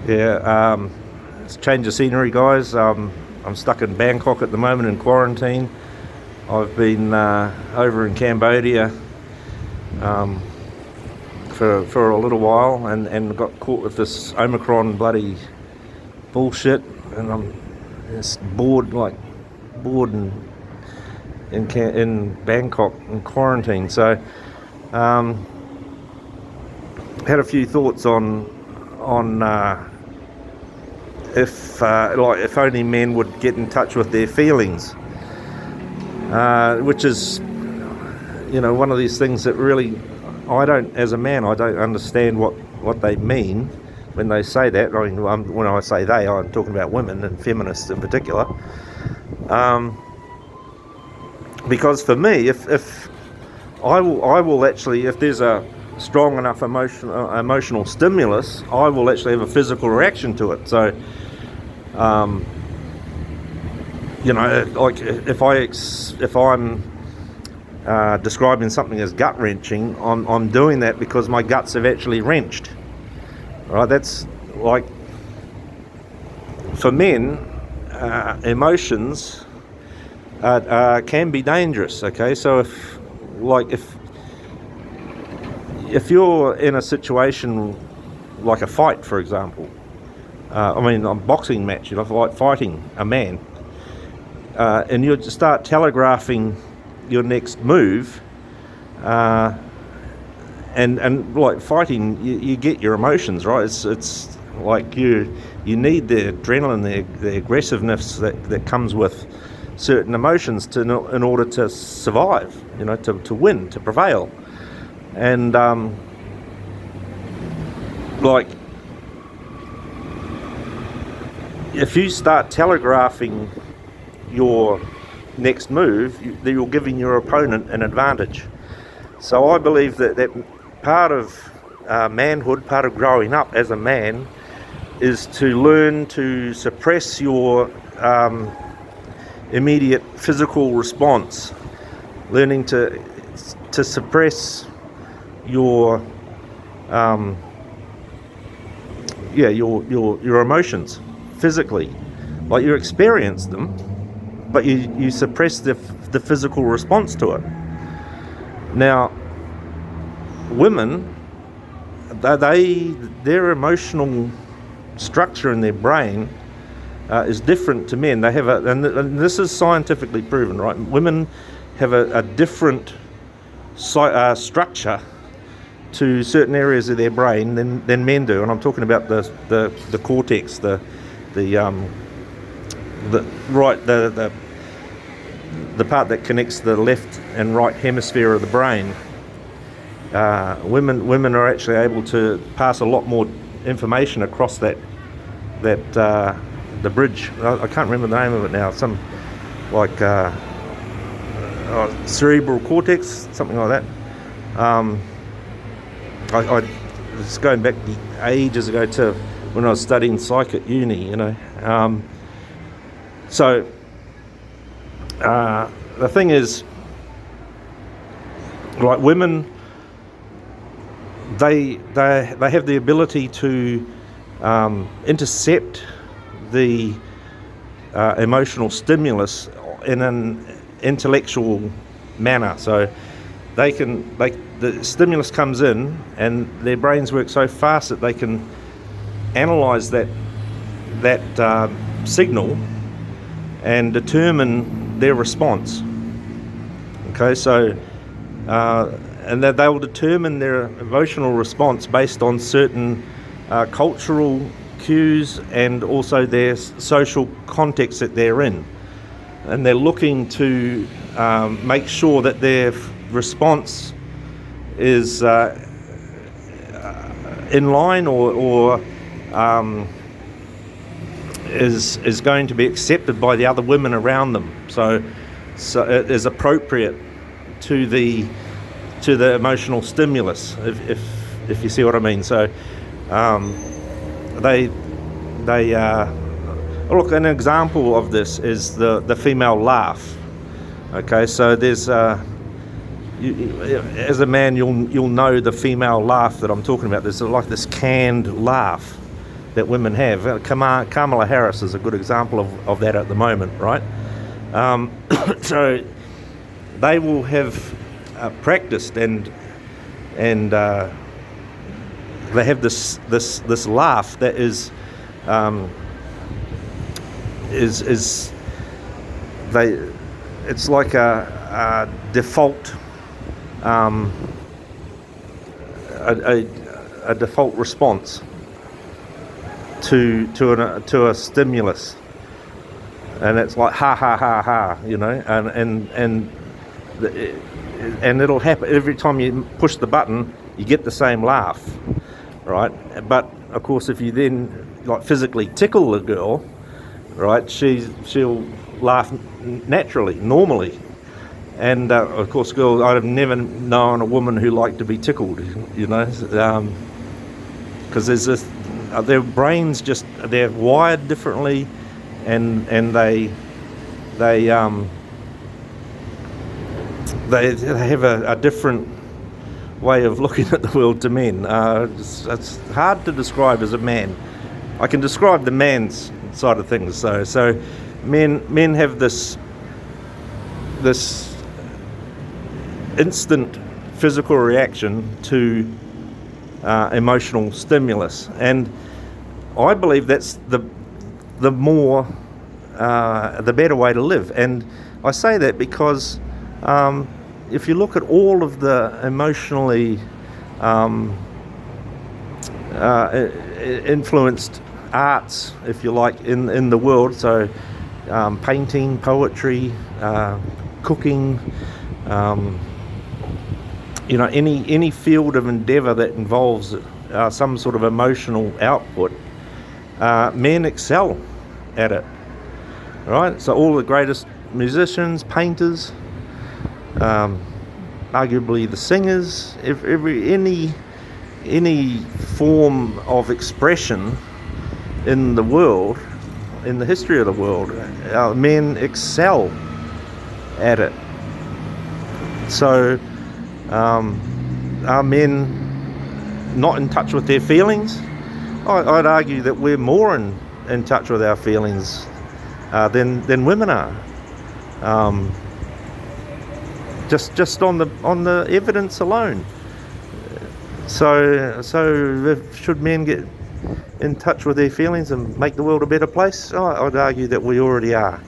Yeah, it's change of scenery, guys. I'm stuck in Bangkok at the moment in quarantine. I've been over in Cambodia for a little while and got caught with this Omicron bloody bullshit, and I'm just bored in Bangkok in quarantine. So had a few thoughts on if only men would get in touch with their feelings, which is, one of these things that really as a man, I don't understand what they mean when they say that. I mean, when I say they, I'm talking about women and feminists in particular. Because for me, if I will actually, if there's a strong enough emotional stimulus, I will actually have a physical reaction to it. So, like if I'm describing something as gut wrenching, I'm doing that because my guts have actually wrenched. Right? That's like, for men, emotions can be dangerous. Okay, so if you're in a situation like a fight, for example, a boxing match, like fighting a man, and you start telegraphing your next move, and like fighting, you get your emotions, right? It's like you need the adrenaline, the aggressiveness that comes with certain emotions in order to survive, to win, to prevail. And like, if you start telegraphing your next move, you're giving your opponent an advantage. So I believe that part of manhood, part of growing up as a man, is to learn to suppress your immediate physical response, learning to suppress your your emotions physically. Like, you experience them, but you suppress the physical response to it. Now, women, their emotional structure in their brain is different to men. They have and this is scientifically proven, right? Women have a different structure to certain areas of their brain than men do, and I'm talking about the cortex, the part that connects the left and right hemisphere of the brain. Women are actually able to pass a lot more information across that the bridge. I can't remember the name of it now. Some like cerebral cortex, something like that. I was going back ages ago to when I was studying psych at uni, So the thing is, like, women, they have the ability to intercept the emotional stimulus in an intellectual manner. So the stimulus comes in, and their brains work so fast that they can analyze that signal and determine their response. Okay, so and that they will determine their emotional response based on certain cultural cues and also their social context that they're in, and they're looking to make sure that their response is in line or is going to be accepted by the other women around them. So it is appropriate to the emotional stimulus, if you see what I mean. So they look, an example of this is the female laugh. Okay, so there's as a man, you'll know the female laugh that I'm talking about. There's like this canned laugh, that women have. Kamala Harris is a good example of that at the moment, right? So they will have practiced and they have this laugh that is it's like a default a default response to a stimulus, and it's like ha ha ha ha, you know, and it'll happen every time you push the button. You get the same laugh, right? But of course, if you then like physically tickle the girl, right, she'll laugh naturally, normally. And of course, girls, I've never known a woman who liked to be tickled, you know, because there's this, their brains they're wired differently, and they have a different way of looking at the world to men. It's hard to describe as a man. I can describe the man's side of things. So men have this instant physical reaction to emotional stimulus, and I believe that's the better way to live. And I say that because if you look at all of the emotionally influenced arts, if you like, in the world, so painting, poetry, cooking, you know, any field of endeavour that involves some sort of emotional output, men excel at it, right? So all the greatest musicians, painters, arguably the singers, any form of expression in the world, in the history of the world, men excel at it. So are men not in touch with their feelings? I'd argue that we're more in touch with our feelings than women are. Just on the evidence alone. So should men get in touch with their feelings and make the world a better place? I'd argue that we already are.